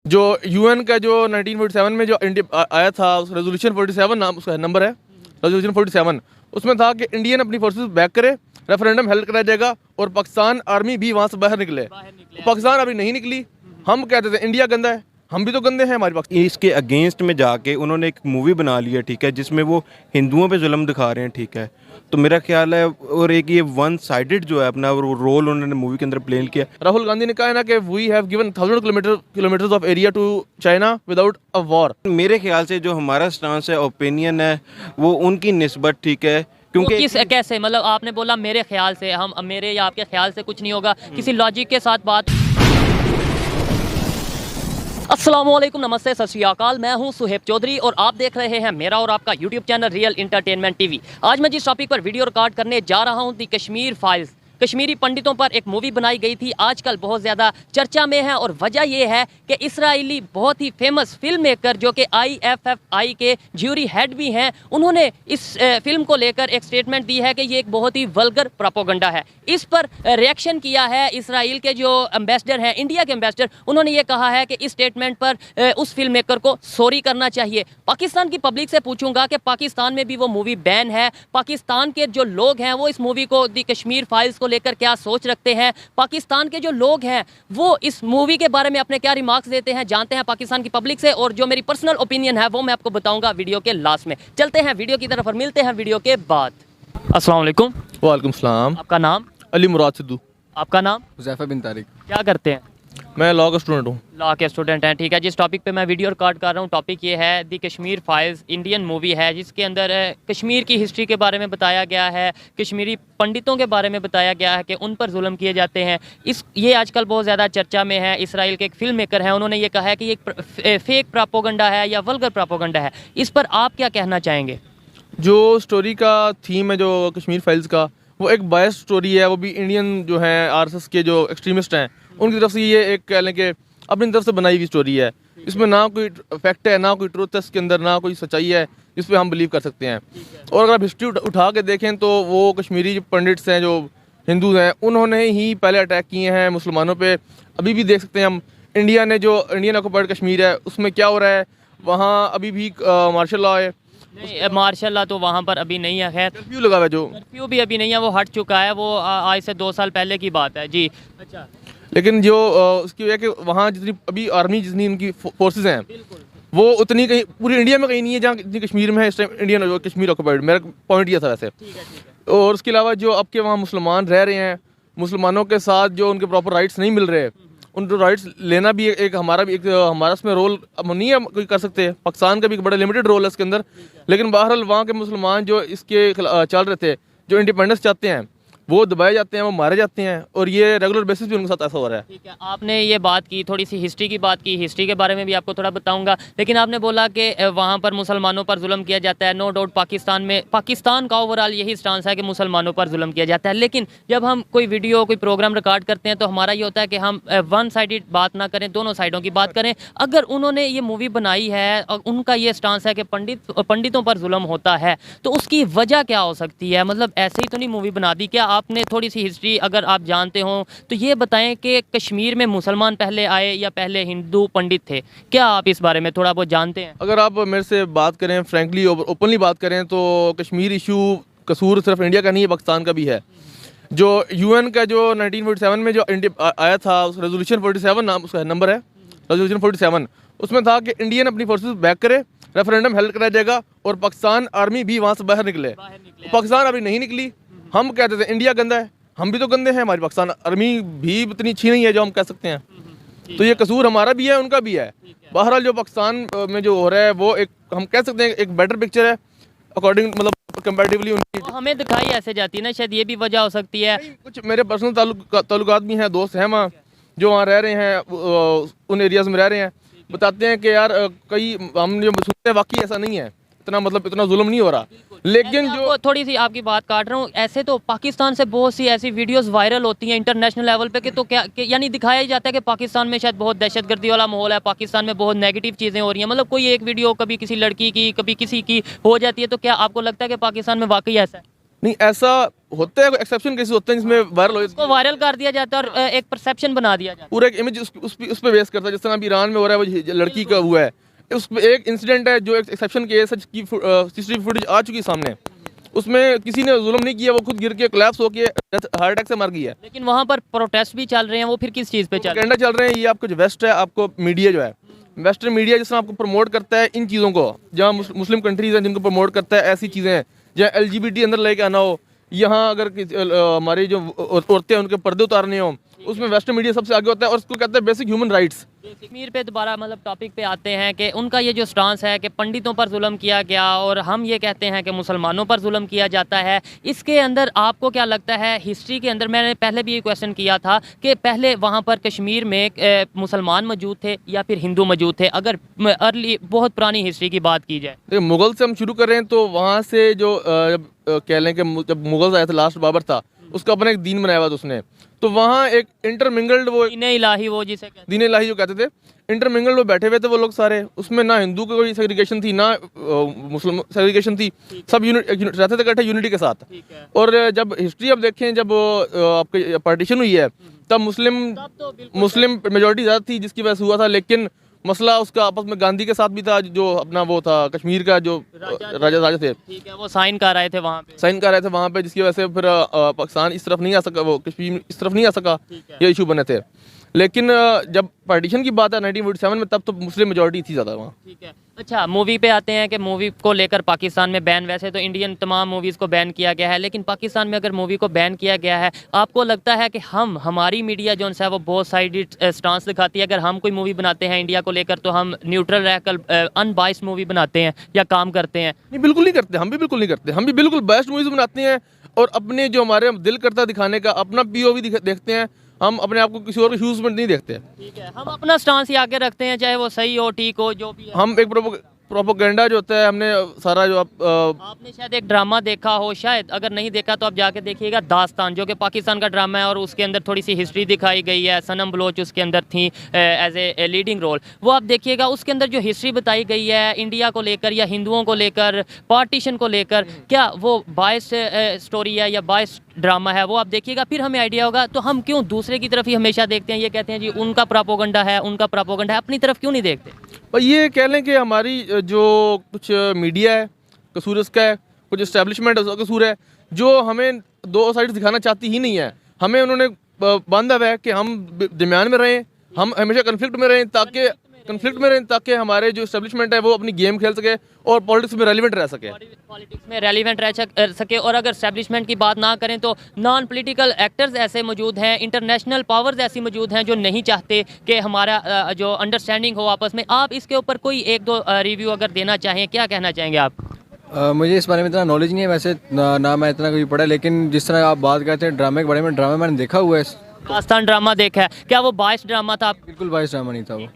जो यूएन का जो 1947 में जो आया था, रेजोल्यूशन 47 नाम उसका नंबर है, रेजोल्यूशन 47, उसमें था कि इंडियन अपनी फोर्सेस बैक करे, रेफरेंडम हेल्ड कराया जाएगा और पाकिस्तान आर्मी भी वहाँ से बाहर निकले। पाकिस्तान अभी नहीं निकली। हम कहते थे इंडिया गंदा है, हम भी तो गंदे हैं, हमारे पास। इसके अगेंस्ट में जाके उन्होंने एक मूवी बना ली है, ठीक है, जिसमें वो हिंदुओं पे जुल्म दिखा रहे हैं, ठीक है। तो मेरा ख्याल है, और एक ये वन साइडेड जो है अपना रोल उन्होंने मूवी के अंदर प्ले किया। राहुल गांधी ने कहा है ना कि we have given 1000 kilometres of area to China without a war. मेरे ख्याल से जो हमारा स्टांस है, ओपिनियन है, वो उनकी निस्बत ठीक है, क्योंकि किस कैसे, मतलब आपने बोला मेरे ख्याल से, हम मेरे या आपके ख्याल से कुछ नहीं होगा, किसी लॉजिक के साथ बात। अस्सलाम वालेकुम, नमस्ते, सत श्री अकाल। मैं हूं सुहेब चौधरी और आप देख रहे हैं मेरा और आपका YouTube channel real entertainment TV. आज मैं जिस टॉपिक पर वीडियो रिकॉर्ड करने जा रहा हूं, दी कश्मीर फाइल्स। कश्मीरी पंडितों पर एक मूवी बनाई गई थी, आजकल बहुत ज़्यादा चर्चा में है और वजह यह है कि इसराइली बहुत ही फेमस फिल्म मेकर जो कि IFFI के ज्यूरी हेड भी हैं, उन्होंने इस फिल्म को लेकर एक स्टेटमेंट दी है कि ये एक बहुत ही वल्गर प्रोपेगेंडा है। इस पर रिएक्शन किया है इसराइल के जो एम्बेसडर हैं, इंडिया के एम्बेसडर, उन्होंने ये कहा है कि इस स्टेटमेंट पर उस फिल्म मेकर को सॉरी करना चाहिए। पाकिस्तान की पब्लिक से पूछूंगा कि पाकिस्तान में भी वो मूवी बैन है, पाकिस्तान के जो लोग हैं वो इस मूवी को, दी कश्मीर फाइल्स को लेकर क्या सोच रखते हैं, पाकिस्तान के जो लोग हैं वो इस मूवी के बारे में अपने क्या रिमार्क्स देते हैं, जानते हैं पाकिस्तान की पब्लिक से। और जो मेरी पर्सनल ओपिनियन है वो मैं आपको बताऊंगा वीडियो के लास्ट में। चलते हैं वीडियो की तरफ और मिलते हैं वीडियो के बाद। अस्सलाम वालेकुम। वालेकुम सलाम। आपका नाम? अली मुराद सिद्धू। आपका नाम? हुज़ैफा बिन तारिक। क्या करते हैं? मैं लॉ का स्टूडेंट हूँ। लॉ के स्टूडेंट हैं, ठीक है। जिस टॉपिक पे मैं वीडियो रिकॉर्ड कर रहा हूँ, टॉपिक ये है दी कश्मीर फाइल्स, इंडियन मूवी है जिसके अंदर कश्मीर की हिस्ट्री के बारे में बताया गया है, कश्मीरी पंडितों के बारे में बताया गया है कि उन पर जुल्म किए जाते हैं। ये आजकल बहुत ज़्यादा चर्चा में है। इसराइल के एक फिल्म मेकर हैं, उन्होंने ये कहा है कि ये एक फेक प्रोपेगेंडा है या वल्गर प्रोपेगेंडा है। इस पर आप क्या कहना चाहेंगे? जो स्टोरी का थीम है जो कश्मीर फाइल्स का, वो एक बायस स्टोरी है। वो भी इंडियन जो हैं RSS के जो एक्सट्रीमिस्ट हैं उनकी तरफ से ये एक कह लें कि अपनी तरफ से बनाई हुई स्टोरी है। इसमें ना कोई फैक्ट है, ना कोई ट्रुथ है इसके अंदर, ना कोई सच्चाई है जिस पे हम बिलीव कर सकते हैं। और अगर आप हिस्ट्री उठा के देखें तो वो कश्मीरी जो पंडित्स हैं, जो हिंदू हैं, उन्होंने ही पहले अटैक किए हैं मुसलमानों पे। अभी भी देख सकते हैं हम, इंडिया ने जो इंडियन ऑक्युपाइड कश्मीर है उसमें क्या हो रहा है, वहाँ अभी भी मार्शल लॉ है। नहीं, मार्शल लॉ तो वहाँ पर अभी नहीं है। खैर, कर्फ्यू लगा हुआ है, जो कर्फ्यू भी अभी नहीं है, वो हट चुका है, वो आज से 2 साल पहले की बात है जी। अच्छा, लेकिन जो उसकी वजह कि वहाँ जितनी अभी आर्मी, जितनी उनकी फोर्सेस हैं, वो उतनी कहीं पूरी इंडिया में कहीं नहीं है जहाँ जितनी कश्मीर में है इस टाइम इंडियन कश्मीर ऑक्युपाइड। मेरा पॉइंट ये था वैसे। और उसके अलावा जो अब के वहाँ मुसलमान रह रहे हैं, मुसलमानों के साथ जो उनके प्रॉपर राइट्स नहीं मिल रहे, उन राइट्स लेना भी एक हमारा इसमें रोल अब नहीं है कोई कर सकते। पाकिस्तान का भी एक बड़ा लिमिटेड रोल है इसके अंदर। लेकिन बहरहाल वहाँ के मुसलमान जो इसके चल रहे थे, जो इंडिपेंडेंस चाहते हैं, वो दबाए जाते हैं, वो मारे जाते हैं, और ये रेगुलर बेसिस पे उनके साथ ऐसा हो रहा है। ठीक है, आपने ये बात की, थोड़ी सी हिस्ट्री की बात की, हिस्ट्री के बारे में भी आपको थोड़ा बताऊंगा। लेकिन आपने बोला कि वहाँ पर मुसलमानों पर जुल्म किया जाता है। नो डाउट पाकिस्तान का ओवरऑल यही स्टांस है कि मुसलमानों पर जुल्म किया जाता है। लेकिन जब हम कोई वीडियो, कोई प्रोग्राम रिकॉर्ड करते हैं तो हमारा ये होता है कि हम वन साइडेड बात ना करें, दोनों साइडों की बात करें। अगर उन्होंने ये मूवी बनाई है और उनका ये स्टांस है कि पंडितों पर जुल्म होता है, तो उसकी वजह क्या हो सकती है? मतलब ऐसे ही तो नहीं मूवी बना दी। क्या आपने थोड़ी सी हिस्ट्री अगर आप जानते हो तो ये बताएं कि कश्मीर में मुसलमान पहले आए या पहले हिंदू पंडित थे? क्या आप इस बारे में थोड़ा बहुत जानते हैं? अगर आप मेरे से बात करें, फ्रेंकली ओपनली बात करें, तो कश्मीर इशू कसूर सिर्फ इंडिया का नहीं है, पाकिस्तान का भी है। जो यूएन का जो 1947 में जो आया था, रेजोल्यूशन 47 नाम उसका नंबर है, रेजोल्यूशन 47, उसमें था कि इंडियन अपनी फोर्सेस बैक करे, रेफरेंडम हेल्ड कराया जाएगा और पाकिस्तान आर्मी भी वहाँ से बाहर निकले। पाकिस्तान अभी नहीं निकली। हम कहते थे इंडिया गंदा है, हम भी तो गंदे हैं, हमारी पाकिस्तान आर्मी भी इतनी अच्छी नहीं है जो हम कह सकते हैं। तो ये कसूर हमारा भी है, उनका भी है। बहरहाल जो पाकिस्तान में जो हो रहा है वो एक, हम कह सकते हैं, एक बेटर पिक्चर है अकॉर्डिंग, मतलब कंपैरेटिवली उनकी। हमें दिखाई ऐसे जाती है ना, शायद ये भी वजह हो सकती है। कुछ मेरे पर्सनल ताल्लुकात भी हैं, दोस्त हैं वहाँ जो वहाँ रह रहे हैं, उन एरियाज़ में रह रहे हैं, बताते हैं कि यार कई हम जो सुनते हैं वाकई ऐसा नहीं है, इतना मतलब इतना जुल्म नहीं हो रहा। लेकिन जो थोड़ी सी आपकी बात काट रहा हूँ, ऐसे तो पाकिस्तान से बहुत सी ऐसी वीडियोस वायरल होती हैं इंटरनेशनल लेवल पे कि तो क्या यानी दिखाया ही जाता है कि पाकिस्तान में शायद बहुत दहशतगर्दी वाला माहौल है, पाकिस्तान में बहुत नेगेटिव चीज़ें हो रही हैं। मतलब कोई एक वीडियो कभी किसी लड़की की, कभी किसी की हो जाती है, तो क्या आपको लगता है कि पाकिस्तान में वाकई ऐसा है? नहीं, ऐसा होता है, एक्सेप्शन केसेस होते हैं जिसमें वायरल हो उसको वायरल कर दिया जाता है और एक परसेप्शन बना दिया जाता पूरा एक इमेज उस पे बेस करता है। जिस तरह अभी ईरान में हो रहा है, वो लड़की का हुआ है, उस पे एक इंसिडेंट है जो एक एक्सेप्शन केस है, जिसकी सीसीटीवी फुटेज आ चुकी है सामने। उसमें किसी ने जुल्म नहीं किया, वो खुद गिर के कोलैप्स होके हार्ट अटैक से मर गई है। है। लेकिन वहाँ पर प्रोटेस्ट भी चल रहे हैं, वो फिर किस चीज़ पे चल रहे प्रोपेगेंडा चल रहे हैं। ये आपको जो वेस्ट है, आपको मीडिया जो है, वेस्टर्न मीडिया जिस तरह आपको प्रमोट करता है इन चीज़ों को, जहाँ मुस्लिम कंट्रीज हैं जिनको प्रमोट करता है ऐसी चीज़ें हैं, जहाँ LGBT अंदर लेके आना हो, यहाँ अगर हमारी जो औरतें हैं उनके पर्दे उतारने हो, उसमें वेस्टर्न मीडिया सबसे आगे होता है और उसको कहते हैं बेसिक ह्यूमन राइट्स। कश्मीर पे दोबारा मतलब टॉपिक पे आते हैं कि उनका ये जो स्टांस है कि पंडितों पर जुल्म किया गया और हम ये कहते हैं कि मुसलमानों पर जुल्म किया जाता है, इसके अंदर आपको क्या लगता है? हिस्ट्री के अंदर मैंने पहले भी ये क्वेश्चन किया था कि पहले वहाँ पर कश्मीर में मुसलमान मौजूद थे या फिर हिंदू मौजूद थे, अगर अर्ली बहुत पुरानी हिस्ट्री की बात की जाए। देखिए, मुगल से हम शुरू करें तो वहाँ से जो कह लें कि जब मुगल आए थे, लास्ट बाबर था, उसका अपना एक दीन बनाया हुआ था उसने, तो वहाँ एक इंटरमिंगल्ड वो दीन इलाही वो जिसे कहते दीन इलाही जो कहते थे, इंटरमिंगल्ड वो बैठे हुए थे वो लोग सारे। उसमें ना हिंदू की कोई सेग्रीगेशन थी, ना मुस्लिम सेग्रीगेशन थी, सब रहते थे इकट्ठे यूनिटी के साथ। और जब हिस्ट्री आप देखें, जब आपके पार्टीशन हुई है, तब मुस्लिम मेजोरिटी ज़्यादा थी जिसकी वजह से हुआ था। लेकिन मसला उसका आपस में गांधी के साथ भी था, जो अपना वो था कश्मीर का जो राजा थे, ठीक है, वो साइन कर रहे थे वहाँ पे, साइन कर रहे थे वहाँ पे, जिसकी वजह से फिर पाकिस्तान इस तरफ नहीं आ सका, वो कश्मीर इस तरफ नहीं आ सका, ये इशू बने थे। लेकिन जब पार्टीशन की बात है 1947 में, तब तो मुस्लिम मेजोरिटी थी ज़्यादा वहाँ। ठीक है। अच्छा, मूवी पे आते हैं कि मूवी को लेकर पाकिस्तान में बैन, वैसे तो इंडियन तमाम मूवीज़ को बैन किया गया है, लेकिन पाकिस्तान में अगर मूवी को बैन किया गया है, आपको लगता है कि हमारी मीडिया जो है वो बहुत साइडेड स्टांस दिखाती है? अगर हम कोई मूवी बनाते हैं इंडिया को लेकर तो हम न्यूट्रल रहकर अनबाइस्ड मूवी बनाते हैं या काम करते हैं? नहीं, बिल्कुल नहीं करते, हम भी बिल्कुल नहीं करते। हम भी बिल्कुल बेस्ट मूवीज़ बनाते हैं और अपने जो हमारे दिल करता दिखाने का अपना POV देखते हैं। हम अपने आप को किसी और के शूज़ में नहीं देखते। ठीक है, हम अपना स्टांस ही आगे रखते हैं, चाहे वो सही हो, ठीक हो, जो भी है। हम एक प्रोपोगेंडा जो होता है, हमने सारा जो आपने शायद एक ड्रामा देखा हो, शायद अगर नहीं देखा तो आप जाके देखिएगा, दास्तान, जो कि पाकिस्तान का ड्रामा है और उसके अंदर थोड़ी सी हिस्ट्री दिखाई गई है। सनम बलोच उसके अंदर थी एज ए लीडिंग रोल, वो आप देखिएगा। उसके अंदर जो हिस्ट्री बताई गई है इंडिया को लेकर या हिंदुओं को लेकर, पार्टीशन को लेकर, क्या वो बायस स्टोरी है या बायस ड्रामा है, वो आप देखिएगा, फिर हमें आइडिया होगा। तो हम क्यों दूसरे की तरफ ही हमेशा देखते हैं? ये कहते हैं जी उनका प्रोपोगंडा है, उनका प्रोपोगंडा है, अपनी तरफ क्यों नहीं देखते? पर ये कह लें कि हमारी जो कुछ मीडिया है, कसूर इसका है, कुछ इस्टेब्लिशमेंट उसका कसूर है, जो हमें दो साइड दिखाना चाहती ही नहीं है। हमें उन्होंने बांधा हुआ है कि हम दरमियान में रहें, हम हमेशा कन्फ्लिक्ट में रहें, ताकि हमारे जो इस्टेब्लिशमेंट है वो अपनी गेम खेल सके और पॉलिटिक्स में रेलिवेंट रह सके। पॉलिटिक्स में रेलिवेंट रह सके। और अगर एस्टेब्लिशमेंट की बात ना करें तो नॉन पॉलिटिकल एक्टर्स ऐसे मौजूद हैं, इंटरनेशनल पावर्स ऐसी मौजूद हैं जो नहीं चाहते कि हमारा जो अंडरस्टैंडिंग हो आपस में। आप इसके ऊपर कोई एक दो रिव्यू अगर देना चाहें, क्या कहना चाहेंगे आप? मुझे इस बारे में इतना नॉलेज नहीं है वैसे, ना मैं इतना कभी पढ़ा, लेकिन जिस तरह आप बात करते हैं ड्रामे के बारे में, ड्रामा मैंने देखा हुआ है। दास्तान ड्रामा देखा है, क्या वो बायस ड्रामा था? बिल्कुल बायस ड्रामा नहीं था वो।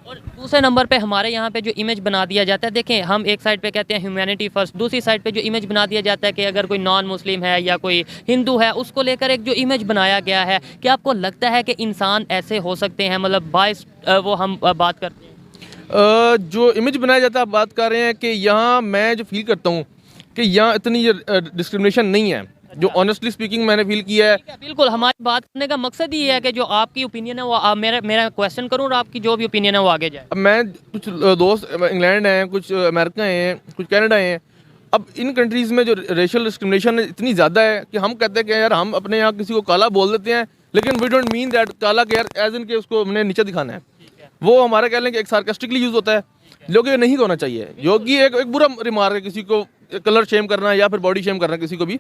और दूसरे नंबर पे हमारे यहाँ पे जो इमेज बना दिया जाता है, देखें हम एक साइड पे कहते हैं ह्यूमैनिटी फर्स्ट, दूसरी साइड पे जो इमेज बना दिया जाता है कि अगर कोई नॉन मुस्लिम है या कोई हिंदू है, उसको लेकर एक जो इमेज बनाया गया है, क्या आपको लगता है कि इंसान ऐसे हो सकते हैं? मतलब बायस वो हम बात करते हैं, जो इमेज बनाया जाता है, आप बात कर रहे हैं कि यहाँ मैं जो फील करता हूँ कि यहाँ इतनी डिस्क्रिमिनेशन नहीं है, जो ऑनेस्टली स्पीकिंग मैंने फील किया है। बिल्कुल, हमारी बात करने का मकसद ही है कि जो आपकी ओपिनियन है वो मेरा क्वेश्चन करूँ और आपकी जो भी ओपिनियन है वो आगे जाए। अब मैं कुछ दोस्त इंग्लैंड हैं, कुछ अमेरिका हैं, कुछ कनाडा हैं। अब इन कंट्रीज़ में जो रेशियल डिस्क्रिमिनेशन इतनी ज़्यादा है कि हम कहते हैं कि यार हम अपने यहाँ किसी को काला बोल देते हैं, लेकिन वी डोंट मीन दैट काला के यार एज इन के उसको हमने नीचे दिखाना है। वो हमारा कह लें कि एक सार्कास्टिकली यूज़ होता है, जो कि नहीं होना चाहिए, जो कि एक बुरा रिमार्क है, किसी को कलर शेम करना या फिर बॉडी शेम करना किसी को भी।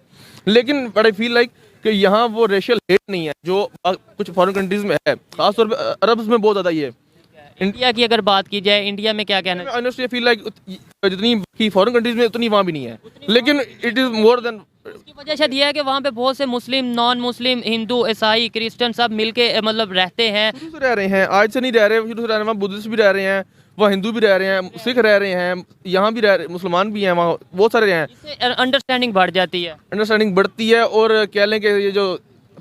लेकिन बट आई फील लाइक कि यहाँ वो रेशियल हेट नहीं है जो कुछ फॉरेन कंट्रीज़ में है, खासतौर पर अरब्स में बहुत ज़्यादा ये है। इंडिया की अगर बात की जाए, इंडिया में क्या कहना है? ऑनेस्टली फील लाइक जितनी की फॉरेन कंट्रीज़ में उतनी वहाँ भी नहीं है, लेकिन इट इज़ मोर देन। उसकी वजह शायद ये है कि वहाँ पे बहुत से मुस्लिम, नॉन मुस्लिम, हिंदू, ईसाई, क्रिश्चियन सब मिलके मतलब रहते हैं। शुरू से रह रहे हैं, आज से नहीं रह रहे, शुरू से रह रहे हैं। वहाँ बुद्धिस्ट भी रह रहे हैं, वहाँ हिंदू भी रह रहे हैं, सिख रह रहे हैं, यहाँ भी रह रहे, मुसलमान भी हैं, वहाँ बहुत सारे हैं। इससे अंडरस्टैंडिंग बढ़ जाती है, अंडरस्टैंडिंग बढ़ती है। और कह लें कि ये जो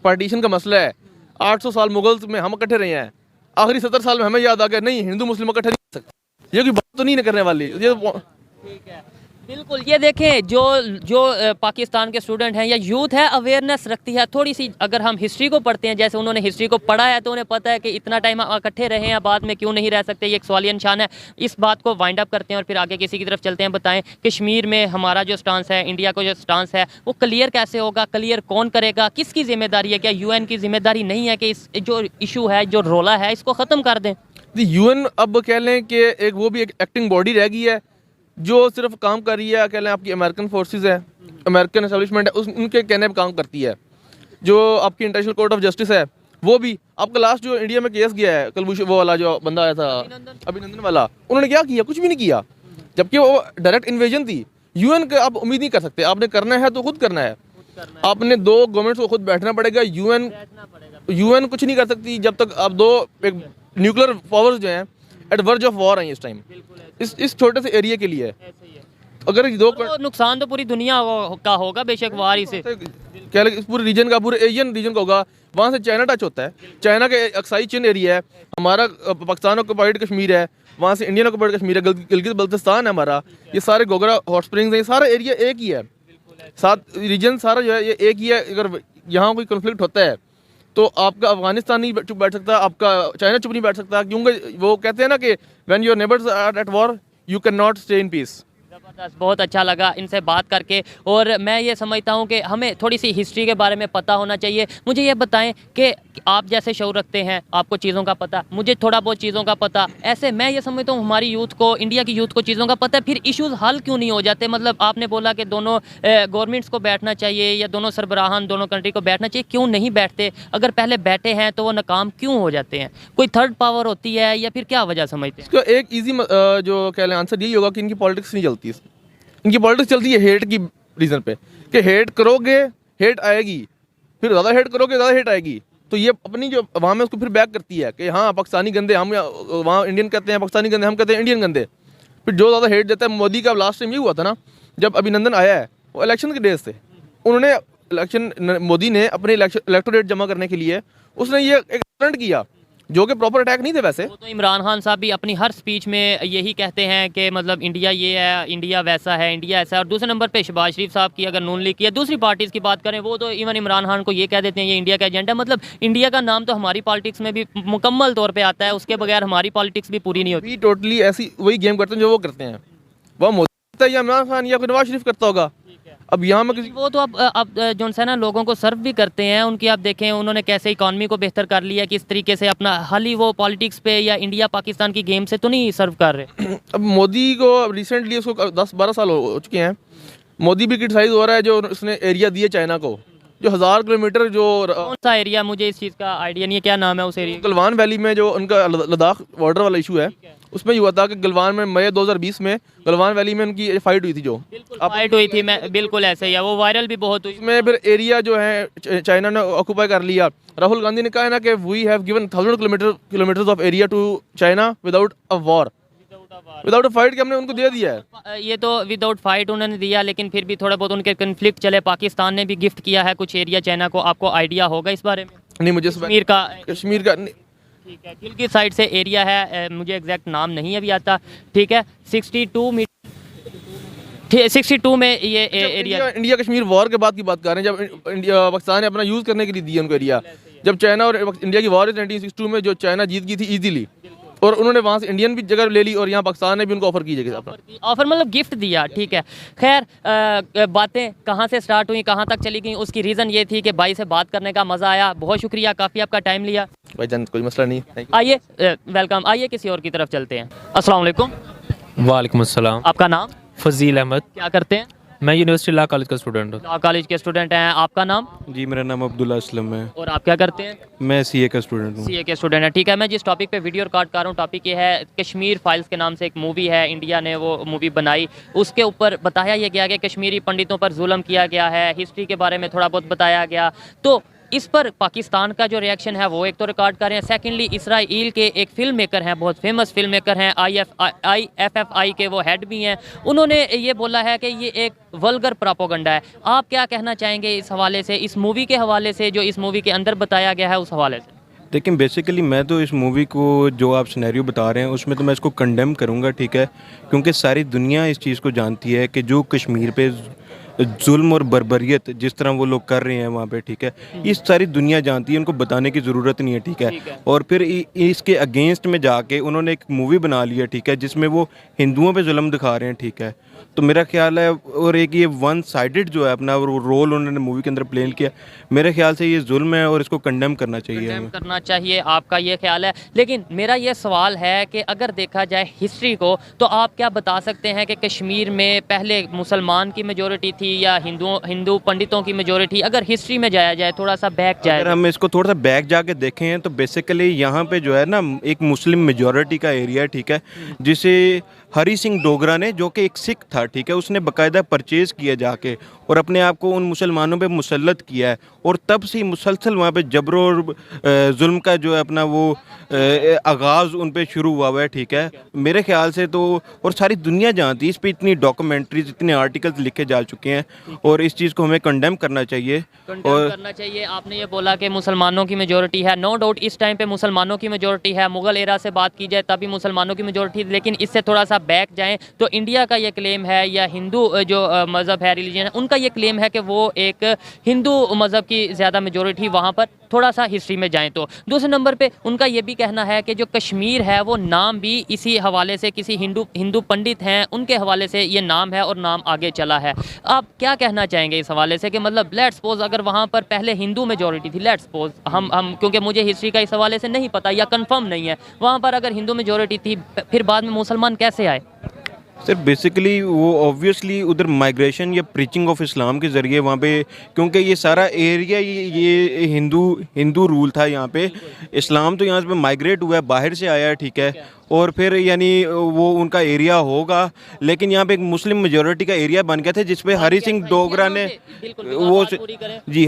पार्टीशन का मसला है, 800 साल मुगल्स में हम इकट्ठे रहे हैं, आखिरी 70 साल में हमें याद आ गया नहीं हिंदू मुस्लिम इकट्ठे नहीं कर सकते। ये कोई बात तो नहीं करने वाली ये। ठीक है। बिल्कुल, ये देखें जो जो पाकिस्तान के स्टूडेंट हैं या यूथ है, अवेयरनेस रखती है थोड़ी सी। अगर हम हिस्ट्री को पढ़ते हैं, जैसे उन्होंने हिस्ट्री को पढ़ा है तो उन्हें पता है कि इतना टाइम इकट्ठे रहे हैं, बाद में क्यों नहीं रह सकते, ये एक सवालिया निशान है। इस बात को वाइंड अप करते हैं और फिर आगे किसी की तरफ चलते हैं। बताएं कश्मीर में हमारा जो स्टांस है, इंडिया का जो स्टांस है, वो क्लियर कैसे होगा, क्लियर कौन करेगा, किसकी जिम्मेदारी है? क्या यूएन की जिम्मेदारी नहीं है कि इस जो इशू है, जो रोला है, इसको ख़त्म कर दें? यूएन अब कह लें कि एक वो भी एक एक्टिंग बॉडी रह गई है जो सिर्फ काम कर रही है। कह लें आपकी अमेरिकन फोर्सेस है, अमेरिकन एस्टेब्लिशमेंट है, उनके कहने पे काम करती है। जो आपकी इंटरनेशनल कोर्ट ऑफ जस्टिस है, वो भी आपका लास्ट जो इंडिया में केस गया है कलभूषण, वो वाला जो बंदा आया था अभिनंदन वाला, उन्होंने क्या किया? कुछ भी नहीं किया, जबकि वो डायरेक्ट इन्वेजन थी। यूएन का आप उम्मीद नहीं कर सकते, आपने करना है तो खुद करना है। आपने दो गवर्नमेंट्स को खुद बैठना पड़ेगा। यूएन कुछ नहीं कर सकती जब तक आप दो एक न्यूक्लियर पावर्स जो हैं एट वर्ज ऑफ वॉर हैं इस टाइम, इस छोटे से एरिया के लिए। अगर दो तो नुकसान तो पूरी दुनिया का होगा बेशक वार से, कह लें इस पूरे रीजन का, पूरे एशियन रीजन का होगा। वहाँ से चाइना टच होता है, चाइना के अक्साई चीन एरिया है, हमारा पाकिस्तान ऑक्युपाइड कश्मीर है, वहाँ से इंडियन ऑक्युपाइड कश्मीर है, गिलगित बल्तिस्तान है हमारा, ये सारे गोगरा हॉट स्प्रिंग्स हैं, ये सारा एरिया एक ही है, साथ रीजन सारा जो है ये एक ही है। अगर यहाँ कोई कन्फ्लिक्ट होता है तो आपका अफगानिस्तान नहीं चुप बैठ सकता, आपका चाइना चुप नहीं बैठ सकता, क्योंकि वो कहते हैं ना कि when your neighbours are at war you can not stay in peace. ज़बरदस्त, बहुत अच्छा लगा इनसे बात करके। और मैं ये समझता हूँ कि हमें थोड़ी सी हिस्ट्री के बारे में पता होना चाहिए। मुझे ये बताएं कि आप जैसे शऊर रखते हैं, आपको चीज़ों का पता, मुझे थोड़ा बहुत चीज़ों का पता, ऐसे मैं ये समझता हूँ हमारी यूथ को, इंडिया की यूथ को चीज़ों का पता है, फिर इश्यूज़ हल क्यों नहीं हो जाते? मतलब आपने बोला कि दोनों गवर्नमेंट्स को बैठना चाहिए या दोनों सरबराहान दोनों कंट्री को बैठना चाहिए, क्यों नहीं बैठते? अगर पहले बैठे हैं तो वो नाकाम क्यों हो जाते हैं? कोई थर्ड पावर होती है या फिर क्या वजह समझते हैं? इसका एक ईजी जो कह लें आंसर यही होगा कि इनकी पॉलिटिक्स नहीं चलती। इनकी पॉलिटिक्स चलती है हेट की रीज़न पे, कि हेट करोगे हेट आएगी, फिर ज़्यादा हेट करोगे ज़्यादा हेट आएगी। तो ये अपनी जो वहाँ में उसको फिर बैक करती है कि हाँ पाकिस्तानी गंदे, हम वहाँ इंडियन कहते हैं पाकिस्तानी गंदे, हम कहते हैं इंडियन गंदे। फिर जो ज़्यादा हेट देता है, मोदी का लास्ट टाइम ये हुआ था ना, जब अभिनंदन आया है, वो इलेक्शन के डेज थे, उन्होंने मोदी ने अपने इलेक्टोरेट जमा करने के लिए उसने ये एक स्टंट किया जो कि प्रॉपर अटैक नहीं थे वैसे। वो तो इमरान खान साहब भी अपनी हर स्पीच में यही कहते हैं कि मतलब इंडिया ये है, इंडिया वैसा है, इंडिया ऐसा है। और दूसरे नंबर पे शहबाज शरीफ साहब की अगर नून लीग की या दूसरी पार्टीज़ की बात करें, वो तो इवन इमरान खान को ये कह देते हैं ये इंडिया का एजेंडा। मतलब इंडिया का नाम तो हमारी पॉलिटिक्स में भी मुकम्मल तौर पर आता है, उसके बगैर हमारी पॉलिटिक्स भी पूरी नहीं होती। भी टोटली ऐसी वही गेम करते हैं जो वो करते हैं, वह मोदी करता है या इमरान खान या फिर नवाज शरीफ करता होगा। अब यहाँ में किसी वो तो अब जो है ना लोगों को सर्व भी करते हैं उनकी। आप देखें उन्होंने कैसे इकॉनमी को बेहतर कर लिया, किस तरीके से अपना हाल ही वो पॉलिटिक्स पे या इंडिया पाकिस्तान की गेम से तो नहीं सर्व कर रहे। अब मोदी को रिसेंटली उसको 10-12 साल हो चुके हैं, मोदी भी क्रिटिसाइज हो रहा है जो उसने एरिया दिए चाइना को, जो 1000 किलोमीटर जो कौन सा एरिया, मुझे इस चीज़ का आइडिया नहीं है, क्या नाम है उस एरिया? गलवान वैली में जो उनका लद्दाख बॉर्डर वाला इशू है, उसमें ये हुआ था कि गलवान में मई 2020 में गलवान वैली में उनकी फाइट हुई थी, जो फाइट हुई थी, मैं बिल्कुल ऐसे ही है, वो वायरल भी बहुत हुई। उसमें फिर एरिया जो है चाइना ने ऑक्यूपाई कर लिया। राहुल गांधी ने कहा है ना कि we have given 1000 kilometres of area to China without a war, without a fight, कि हमने उनको दे दिया है। ये तो विदाउट फाइट उन्होंने दिया, लेकिन फिर भी थोड़ा बहुत उनके कन्फ्लिक्ट चले। पाकिस्तान ने भी गिफ्ट किया है कुछ एरिया चाइना को, आपको आइडिया होगा इस बारे में? नहीं, मुझे कश्मीर का नहीं। ठीक है, गिलगित साइड से एरिया है, मुझे एग्जैक्ट नाम नहीं अभी आता। ठीक है, 62 में ये एरिया। इंडिया कश्मीर वॉर के बाद की बात कर रहे हैं, जब इंडिया पाकिस्तान ने अपना यूज़ करने के लिए दिया उनको एरिया, जब चाइना और इंडिया की वॉर 1962 में, जो चाइना जीत गई थी ईजीली, और उन्होंने वहाँ से इंडियन भी जगह ले ली और यहाँ पाकिस्तान ने भी उनको ऑफर की जगह ऑफर मतलब गिफ्ट दिया। ठीक है, खैर बातें कहाँ से स्टार्ट हुई कहाँ तक चली गई, उसकी रीज़न ये थी कि भाई से बात करने का मज़ा आया। बहुत शुक्रिया, काफ़ी आपका टाइम लिया भाईजान, कोई मसला नहीं। आइए वेलकम, आइए किसी और की तरफ चलते हैं। अस्सलाम वालेकुम। वालेकुम अस्सलाम। आपका नाम? फजील अहमद। क्या करते हैं? मैं यूनिवर्सिटी लॉ कॉलेज का स्टूडेंट हूँ। लॉ कॉलेज के स्टूडेंट हैं। आपका नाम? जी, मेरा नाम अब्दुल्ला असलम है। और आप क्या करते हैं? मैं सीए का स्टूडेंट हूँ। सीए के स्टूडेंट है। ठीक है, मैं जिस टॉपिक पे वीडियो रिकॉर्ड कर रहा हूँ, टॉपिक ये है कश्मीर फाइल्स के नाम से एक मूवी है, इंडिया ने वो मूवी बनाई। उसके ऊपर बताया ये गया कि कश्मीरी पंडितों पर जुल्म किया गया है, हिस्ट्री के बारे में थोड़ा बहुत बताया गया। तो इस पर पाकिस्तान का जो रिएक्शन है वो एक तो रिकॉर्ड कर रहे हैं। सेकेंडली इसराइल के एक फिल्म मेकर हैं, बहुत फेमस फिल्म मेकर हैं, IFFI के वो हेड भी हैं, उन्होंने ये बोला है कि ये एक वल्गर प्रोपेगेंडा है। आप क्या कहना चाहेंगे इस हवाले से, इस मूवी के हवाले से, जो इस मूवी के अंदर बताया गया है उस हवाले से? लेकिन बेसिकली मैं तो इस मूवी को जो आप सिनेरियो बता रहे हैं उसमें तो मैं इसको कंडेम करूंगा, ठीक है, क्योंकि सारी दुनिया इस चीज़ को जानती है कि जो कश्मीर पे जुल्म और बर्बरियत जिस तरह वो लोग कर रहे हैं वहाँ पे, ठीक है, ये सारी दुनिया जानती है, उनको बताने की ज़रूरत नहीं है, ठीक है। और फिर इसके अगेंस्ट में जाके उन्होंने एक मूवी बना ली है, ठीक है, जिसमें वो हिंदुओं पे जुल्म दिखा रहे हैं, ठीक है। तो मेरा ख्याल है, और एक ये वन साइडेड जो है अपना रोल उन्होंने मूवी के अंदर प्ले किया, मेरे ख्याल से ये जुल्म है और इसको कंडेम करना चाहिए कंडेम करना चाहिए, आपका ये ख्याल है। लेकिन मेरा ये सवाल है कि अगर देखा जाए हिस्ट्री को, तो आप क्या बता सकते हैं कि कश्मीर में पहले मुसलमान की मेजोरिटी थी या हिंदू पंडितों की मेजोरिटी? अगर हिस्ट्री में जाया जाए, थोड़ा सा बैक जाए, अगर हम इसको थोड़ा सा बैक जाके देखें तो बेसिकली यहाँ पे जो है ना एक मुस्लिम मेजॉरिटी का एरिया है, ठीक है, जिसे हरी सिंह डोगरा ने, जो कि एक सिख था, ठीक है, उसने बाकायदा परचेज़ किया जाके और अपने आप को उन मुसलमानों पे मुसल्लत किया है, और तब से मुसलसल वहाँ पे जबर और जुल्म का जो है अपना वो आगाज़ उन पे शुरू हुआ है, ठीक है, मेरे ख्याल से तो। और सारी दुनिया जानती है, इस पे इतनी डॉक्यूमेंट्रीज, इतने आर्टिकल्स लिखे जा चुके हैं, और इस चीज़ को हमें कंडेम करना चाहिए। कंडेम करना चाहिए। आपने ये बोला कि मुसलमानों की मेजोरिटी है, नो डाउट इस टाइम पे मुसलमानों की मेजोरिटी है, मुगल एरा से बात की जाए तभी मुसलमानों की मेजोरिटी, लेकिन इससे थोड़ा सा बैक जाएं तो इंडिया का ये क्लेम है, या हिंदू जो मज़हब है, रिलीजन है, उनका ये क्लेम है कि वो एक हिंदू मज़हब की ज़्यादा मेजोरिटी वहाँ पर। थोड़ा सा हिस्ट्री में जाएं तो दूसरे नंबर पे उनका ये भी कहना है कि जो कश्मीर है वो नाम भी इसी हवाले से, किसी हिंदू पंडित हैं उनके हवाले से ये नाम है और नाम आगे चला है। आप क्या कहना चाहेंगे इस हवाले से कि मतलब लेट्स सपोज अगर वहाँ पर पहले हिंदू मेजोरिटी थी, लेट्स सपोज हम क्योंकि मुझे हिस्ट्री का इस हवाले से नहीं पता या कंफर्म नहीं है, वहाँ पर अगर हिंदू मेजोरिटी थी, फिर बाद में मुसलमान कैसे आए? सर बेसिकली वो ऑब्वियसली उधर माइग्रेशन या प्रीचिंग ऑफ इस्लाम के ज़रिए वहाँ पे, क्योंकि ये सारा एरिया ये हिंदू रूल था यहाँ पे, इस्लाम तो यहाँ पे माइग्रेट हुआ है, बाहर से आया है, ठीक है, और फिर यानी वो उनका एरिया होगा, लेकिन यहाँ पे एक मुस्लिम मेजोरिटी का एरिया बन गया था जिसपे हरी सिंह डोगरा ने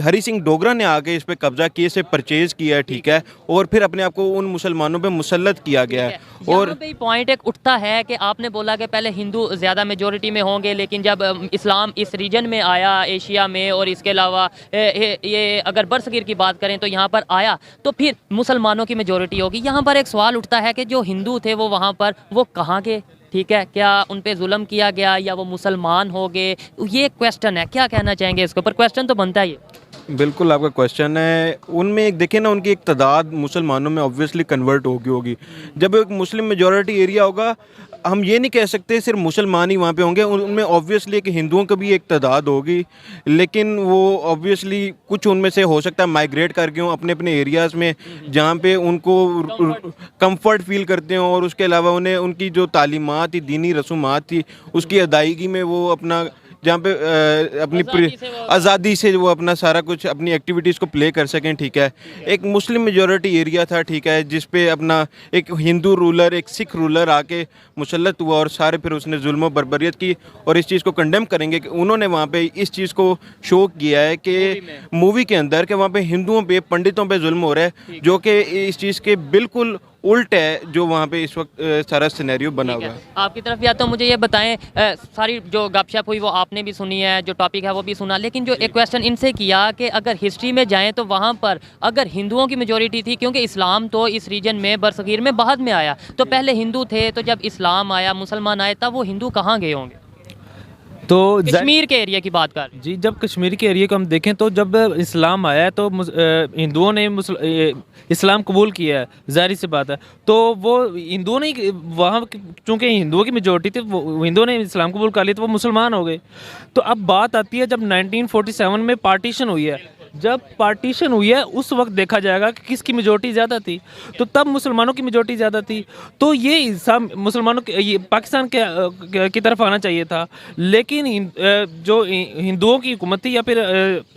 हरी सिंह डोगरा ने आके इस पे कब्जा किए, इसे परचेज किया, ठीक है, और फिर अपने आप को उन मुसलमानों पे मुसल्लत किया गया है। और पॉइंट एक उठता है कि आपने बोला कि पहले हिंदू ज़्यादा मेजोरिटी में होंगे, लेकिन जब इस्लाम इस रीजन में आया एशिया में, और इसके अलावा ये अगर बरसगीर की बात करें तो यहाँ पर आया, तो फिर मुसलमानों की मेजोरिटी होगी। यहाँ पर एक सवाल उठता है कि जो हिंदू थे वो वहाँ पर वो कहाँ गए, ठीक है, क्या उन पे जुल्म किया गया या वो मुसलमान हो गए? ये क्वेश्चन है, क्या कहना चाहेंगे इसके ऊपर? क्वेश्चन तो बनता है ये। बिल्कुल आपका क्वेश्चन है। उनमें एक देखें ना, उनकी एक तादाद मुसलमानों में ऑब्वियसली कन्वर्ट होगी। जब एक मुस्लिम मेजॉरिटी एरिया होगा, हम ये नहीं कह सकते सिर्फ मुसलमान ही वहाँ पे होंगे, उनमें ऑब्वियसली एक हिंदुओं की भी एक तादाद होगी, लेकिन वो ऑब्वियसली कुछ उनमें से हो सकता है माइग्रेट करके हों अपने अपने एरियाज़ में जहाँ पे उनको कंफर्ट फील करते हों, और उसके अलावा उन्हें उनकी जो तालीमात थी, दीनी रसूमात थी, उसकी अदायगी में वो अपना जहाँ पे अपनी आज़ादी से वो अपना सारा कुछ अपनी एक्टिविटीज़ को प्ले कर सकें, ठीक है। एक मुस्लिम मेजॉरिटी एरिया था, ठीक है, जिस पे अपना एक हिंदू रूलर, एक सिख रूलर आके मुसल्लत हुआ और सारे फिर उसने जुल्म और बर्बरियत की, और इस चीज़ को कंडेम करेंगे कि उन्होंने वहाँ पे इस चीज़ को शो किया है कि मूवी के अंदर कि वहाँ पे हिंदुओं पे, पंडितों पे जुल्म हो रहा है, जो कि इस चीज़ के बिल्कुल उल्ट है जो वहाँ पे इस वक्त सारा सिनेरियो बना हुआ है। आपकी तरफ या तो मुझे ये बताएं, सारी जो गपशप हुई वो आपने भी सुनी है, जो टॉपिक है वो भी सुना, लेकिन जो एक क्वेश्चन इनसे किया कि अगर हिस्ट्री में जाएं तो वहाँ पर अगर हिंदुओं की मेजोरिटी थी, क्योंकि इस्लाम तो इस रीजन में बरसगीर में बाद में आया, तो पहले हिंदू थे, तो जब इस्लाम आया, मुसलमान आए, तब वो हिंदू कहाँ गए होंगे? तो कश्मीर के एरिया की बात कर जी, जब कश्मीर के एरिया को हम देखें तो जब इस्लाम आया तो हिंदुओं ने इस्लाम कबूल किया है, जाहिर सी बात है। तो वो हिंदुओं ने वहाँ, चूँकि हिंदुओं की मेजोरिटी थी, वो हिंदुओं ने इस्लाम कबूल कर लिया तो वो मुसलमान हो गए। तो अब बात आती है जब 1947 में पार्टीशन हुई है, जब पार्टीशन हुई है उस वक्त देखा जाएगा कि किसकी मेजोरिटी ज़्यादा थी, तो तब मुसलमानों की मेजोरिटी ज़्यादा थी, तो ये हिस्सा मुसलमानों के, ये पाकिस्तान के की तरफ आना चाहिए था। लेकिन जो हिंदुओं की हुकूमत थी या फिर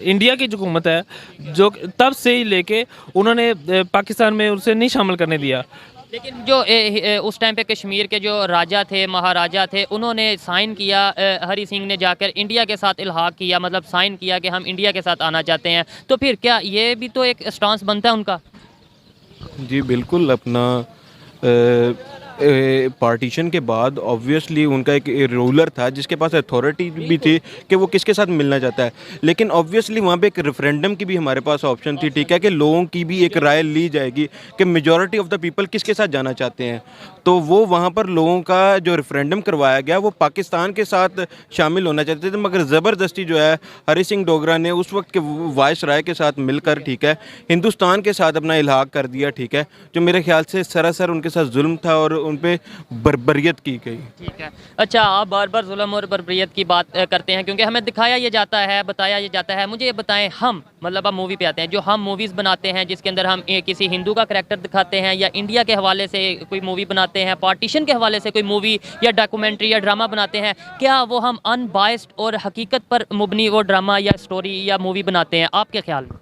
इंडिया की जो हुकूमत है, जो तब से ही लेके उन्होंने पाकिस्तान में उसे नहीं शामिल करने दिया। लेकिन जो उस टाइम पे कश्मीर के जो राजा थे, महाराजा थे, उन्होंने साइन किया, हरी सिंह ने जाकर इंडिया के साथ इल्हाक किया, मतलब साइन किया कि हम इंडिया के साथ आना चाहते हैं, तो फिर क्या ये भी तो एक स्टांस बनता है उनका? जी बिल्कुल, अपना पार्टीशन के बाद ऑब्वियसली उनका एक रूलर था जिसके पास अथॉरिटी भी थी कि वो किसके साथ मिलना चाहता है, लेकिन ऑब्वियसली वहाँ पे एक रेफरेंडम की भी हमारे पास ऑप्शन थी, ठीक है, कि लोगों की भी एक राय ली जाएगी कि मेजॉरिटी ऑफ द पीपल किसके साथ जाना चाहते हैं। तो वो वहाँ पर लोगों का जो रेफरेंडम करवाया गया वो पाकिस्तान के साथ शामिल होना चाहते थे, मगर ज़बरदस्ती जो है हरी सिंह डोगरा ने उस वक्त के वाइस राय के साथ मिलकर, ठीक है, हिंदुस्तान के साथ अपना इल्हाक कर दिया, ठीक है, जो मेरे ख्याल से सरासर उनके साथ जुल्म था और उन पे बर्बरियत की गई। ठीक है। अच्छा, आप बार बार जुल्म और बर्बरियत की बात करते हैं क्योंकि हमें दिखाया ये जाता है, बताया ये जाता है। मुझे ये बताएं, हम मतलब अब मूवी पे आते हैं, जो हम मूवीज़ बनाते हैं जिसके अंदर हम किसी हिंदू का करैक्टर दिखाते हैं या इंडिया के हवाले से कोई मूवी बनाते हैं, पार्टीशन के हवाले से कोई मूवी या डॉक्यूमेंट्री या ड्रामा बनाते हैं, क्या वो हम अनबायस्ड और हकीकत पर मुबनी वो ड्रामा या स्टोरी या मूवी बनाते हैं आपके ख्याल में?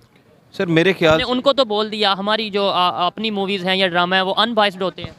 सर मेरे ख्याल मैंने उनको तो बोल दिया, हमारी जो अपनी मूवीज़ हैं या ड्रामा है वो अनबायस्ड होते हैं।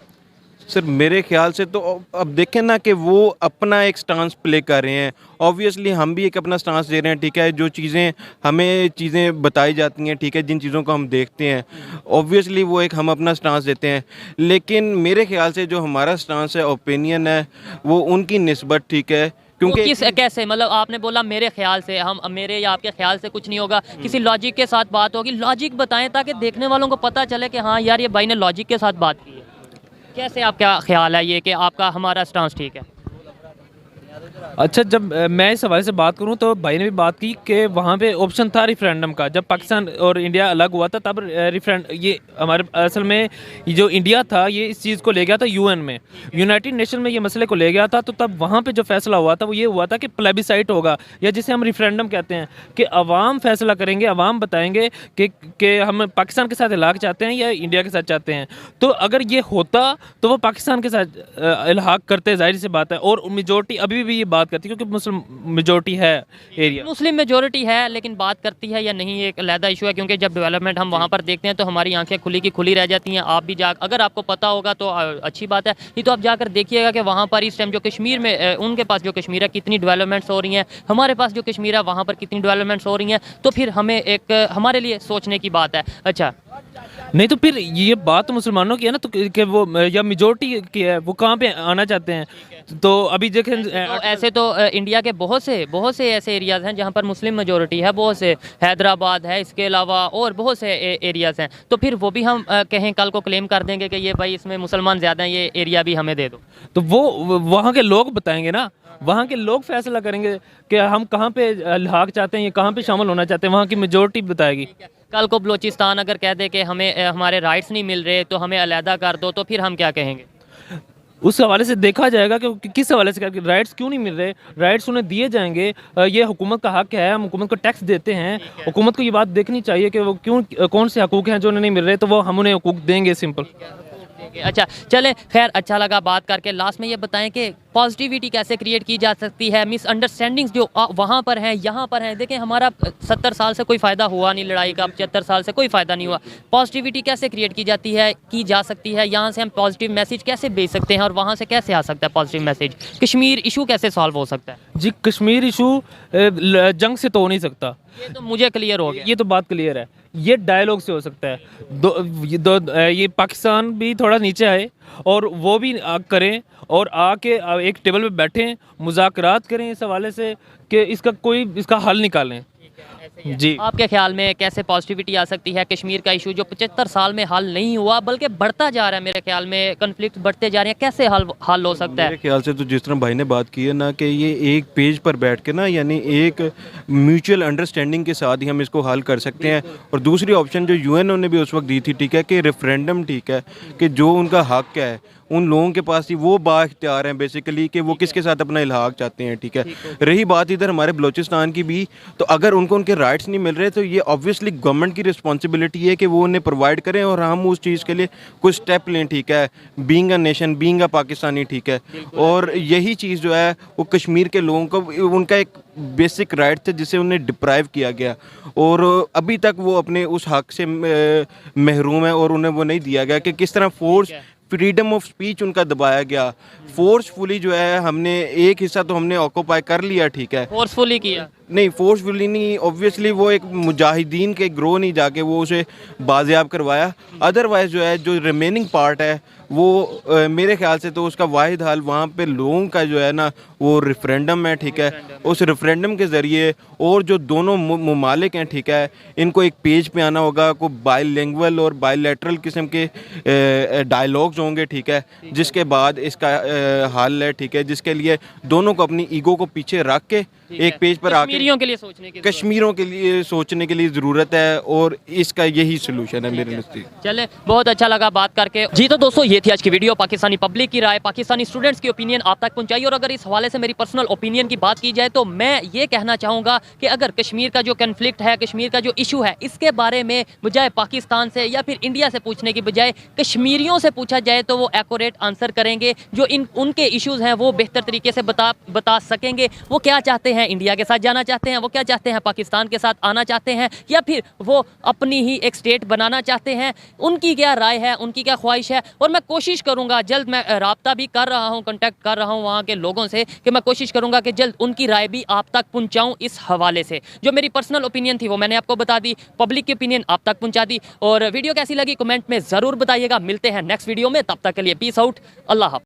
सर मेरे ख्याल से तो अब देखें ना कि वो अपना एक स्टांस प्ले कर रहे हैं, ऑब्वियसली हम भी एक अपना स्टांस दे रहे हैं, ठीक है, जो चीज़ें हमें चीज़ें बताई जाती हैं, ठीक है, जिन चीज़ों को हम देखते हैं ऑब्वियसली वो एक हम अपना स्टांस देते हैं, लेकिन मेरे ख्याल से जो हमारा स्टांस है, ओपिनियन है, वो उनकी निस्बत, ठीक है, क्योंकि किस कैसे, मतलब आपने बोला मेरे ख्याल से, हम मेरे या आपके ख्याल से कुछ नहीं होगा, किसी लॉजिक के साथ बात होगी, लॉजिक बताएं ताकि देखने वालों को पता चले कि हाँ यार ये भाई ने लॉजिक के साथ बात की है। कैसे आपका ख्याल है ये कि आपका हमारा स्टांस ठीक है? अच्छा, जब मैं इस हवाले से बात करूं तो भाई ने भी बात की कि वहाँ पे ऑप्शन था रेफरेंडम का। जब पाकिस्तान और इंडिया अलग हुआ था तब ये हमारे असल में जो इंडिया था ये इस चीज़ को ले गया था यूएन में, यूनाइटेड नेशन में ये मसले को ले गया था। तो तब वहाँ पे जो फैसला हुआ था वो ये हुआ था कि प्लेबिसाइट होगा, या जिसे हम रेफरेंडम कहते हैं, कि अवाम फैसला करेंगे, अवाम बताएंगे कि हम पाकिस्तान के साथ इलाक़ चाहते हैं या इंडिया के साथ चाहते हैं। तो अगर ये होता तो वो पाकिस्तान के साथ इलाक़ करते, ज़ाहिर सी बात है। और मेजोरिटी अभी भी ये बात करती है क्योंकि मुस्लिम मेजोरिटी है एरिया, मुस्लिम मेजोरिटी है, लेकिन बात करती है या नहीं एक अलहदा इशू है, क्योंकि जब डेवलपमेंट हम वहाँ पर देखते हैं तो हमारी आंखें खुली की खुली रह जाती हैं। आप भी अगर आपको पता होगा तो अच्छी बात है, नहीं तो आप जाकर देखिएगा कि वहाँ पर इस टाइम जो कश्मीर में उनके पास जो कश्मीर है कितनी डेवलपमेंट्स हो रही हैं, हमारे पास जो कश्मीर है वहाँ पर कितनी डेवलपमेंट्स हो रही हैं। तो फिर हमें एक हमारे लिए सोचने की बात है। अच्छा, नहीं तो फिर ये बात तो मुसलमानों की है ना, तो कि वो या मेजोरिटी की है, वो कहाँ पे आना चाहते हैं। तो अभी देखें तो ऐसे तो इंडिया के बहुत से ऐसे एरियाज़ हैं जहाँ पर मुस्लिम मेजोरिटी है, बहुत से, हैदराबाद है, इसके अलावा और बहुत से एरियाज़ हैं। तो फिर वो भी हम कहें कल को क्लेम कर देंगे कि ये भाई इसमें मुसलमान ज़्यादा हैं, ये एरिया भी हमें दे दो, तो वो वहाँ के लोग बताएंगे ना, वहाँ के लोग फैसला करेंगे कि हम कहाँ पे इल्हाक चाहते हैं, ये कहाँ पे शामिल होना चाहते हैं, वहाँ की मेजोरिटी बताएगी। कल को बलूचिस्तान अगर कह दे कि हमें हमारे राइट्स नहीं मिल रहे तो हमें अलहदा कर दो, तो फिर हम क्या कहेंगे? उस हवाले से देखा जाएगा कि किस हवाले से करके राइट्स क्यों नहीं मिल रहे, राइट्स उन्हें दिए जाएंगे। ये हुकूमत का हक है, हम हुकूमत को टैक्स देते हैं, हुकूमत को ये बात देखनी चाहिए कि वो क्यों, कौन से हकूक़ हैं जो उन्हें नहीं मिल रहे, तो वो हम उन्हें हकूक़ देंगे, सिंपल। अच्छा चलें, खैर अच्छा लगा बात करके। लास्ट में ये बताएं कि पॉजिटिविटी कैसे क्रिएट की जा सकती है, मिसअंडरस्टैंडिंग्स जो वहाँ पर हैं यहाँ पर हैं। देखें हमारा 70 साल से कोई फ़ायदा हुआ नहीं लड़ाई का, 75 साल से कोई फ़ायदा नहीं हुआ। पॉजिटिविटी कैसे क्रिएट की जा सकती है, यहाँ से हम पॉजिटिव मैसेज कैसे भेज सकते हैं और वहाँ से कैसे आ सकता है पॉजिटिव मैसेज? कश्मीर इशू कैसे सॉल्व हो सकता है? जी, कश्मीर इशू जंग से तो हो नहीं सकता, ये तो मुझे क्लियर हो गया, ये तो बात क्लियर है। ये डायलॉग से हो सकता है। ये पाकिस्तान भी थोड़ा नीचे आए और वो भी करें और आके एक टेबल पे बैठें, मुज़ाकरात करें इस हवाले से कि इसका हल निकालें। जी, आपके ख्याल में कैसे पॉजिटिविटी आ सकती है? कश्मीर का इशू जो 75 साल में हल नहीं हुआ बल्कि बढ़ता जा रहा है, मेरे ख्याल में कन्फ्लिक्ट बढ़ते जा रहे हैं, कैसे हल हो सकता है? मेरे ख्याल से तो जिस तरह भाई ने बात की है ना कि ये एक पेज पर बैठ के ना, यानी एक म्यूचुअल अंडरस्टैंडिंग के साथ ही हम इसको हल कर सकते हैं। और दूसरी ऑप्शन जो यूएनओ ने भी उस वक्त दी थी, ठीक है, कि रेफरेंडम, ठीक है, कि जो उनका हक है उन लोगों के पास ही वो बाख्तियार हैं बेसिकली कि वो किसके साथ अपना इल्हाक चाहते हैं, ठीक है। रही बात इधर हमारे बलूचिस्तान की भी, तो अगर उनको उनके राइट्स नहीं मिल रहे तो ये ऑब्वियसली गवर्नमेंट की रिस्पॉन्सिबिलिटी है कि वो उन्हें प्रोवाइड करें और हम उस चीज़ के लिए कुछ स्टेप लें, ठीक है, being a nation, being a Pakistani, ठीक है। और यही चीज़ जो है वो कश्मीर के लोगों को उनका एक बेसिक राइट था जिसे उन्हें डिप्राइव किया गया और अभी तक वो अपने उस हक से महरूम है और उन्हें वो नहीं दिया गया कि किस तरह फोर्स फ्रीडम ऑफ स्पीच उनका दबाया गया। फोर्सफुली जो है हमने एक हिस्सा तो हमने ऑक्यूपाई कर लिया, ठीक है, फोर्सफुली किया, नहीं, फोर्सफुली नहीं, ऑब्वियसली वो एक मुजाहिदीन के ग्रोह नहीं जाके वो उसे बाजियाब करवाया। अदरवाइज़ जो है जो रिमेनिंग पार्ट है वो मेरे ख्याल से तो उसका वाहिद हल वहाँ पे लोगों का जो है ना वो रेफरेंडम है, ठीक है। उस रेफरेंडम के ज़रिए और जो दोनों ममालिक हैं, ठीक है, इनको एक पेज पे आना होगा, को बाईलिंगुअल और बाईलैटरल किस्म के डायलॉग्स होंगे, ठीक है, जिसके बाद इसका हल है, ठीक है, जिसके लिए दोनों को अपनी ईगो को पीछे रख के एक पेज पर आके कश्मीरियों के लिए सोचने की कश्मीरों के लिए सोचने के लिए ज़रूरत है, और इसका यही सोल्यूशन है मेरे नज़दीक। चले, बहुत अच्छा लगा बात करके। जी तो दोस्तों, ये थी आज की वीडियो। पाकिस्तानी पब्लिक की राय, पाकिस्तानी स्टूडेंट्स की ओपिनियन आप तक पहुंचाई। और अगर इस हवाले से मेरी पर्सनल ओपिनियन की बात की जाए तो मैं ये कहना चाहूँगा कि अगर कश्मीर का जो कन्फ्लिक्ट है, कश्मीर का जो इशू है, इसके बारे में बजाय पाकिस्तान से या फिर इंडिया से पूछने की बजाय कश्मीरियों से पूछा जाए तो वो एक्यूरेट आंसर करेंगे। जो उनके इश्यूज़ हैं वो बेहतर तरीके से बता सकेंगे। वो क्या चाहते हैं, इंडिया के साथ जाना चाहते हैं, वो क्या चाहते हैं, पाकिस्तान के साथ आना चाहते हैं, या फिर वो अपनी ही एक स्टेट बनाना चाहते हैं। उनकी क्या राय है, उनकी क्या ख्वाहिश है। और मैं कोशिश करूँगा जल्द, मैं राब्ता भी कर रहा हूँ, कॉन्टैक्ट कर रहा हूँ वहाँ के लोगों से, कि मैं कोशिश करूँगा कि जल्द उनकी राय भी आप तक पहुँचाऊँ इस हवाले से। जो मेरी पर्सनल ओपिनियन थी वो मैंने आपको बता दी, पब्लिक की ओपिनियन आप तक पहुँचा दी। और वीडियो कैसी लगी कमेंट में ज़रूर बताइएगा। मिलते हैं नेक्स्ट वीडियो में, तब तक के लिए पीस आउट, अल्लाह हाफ़िज़।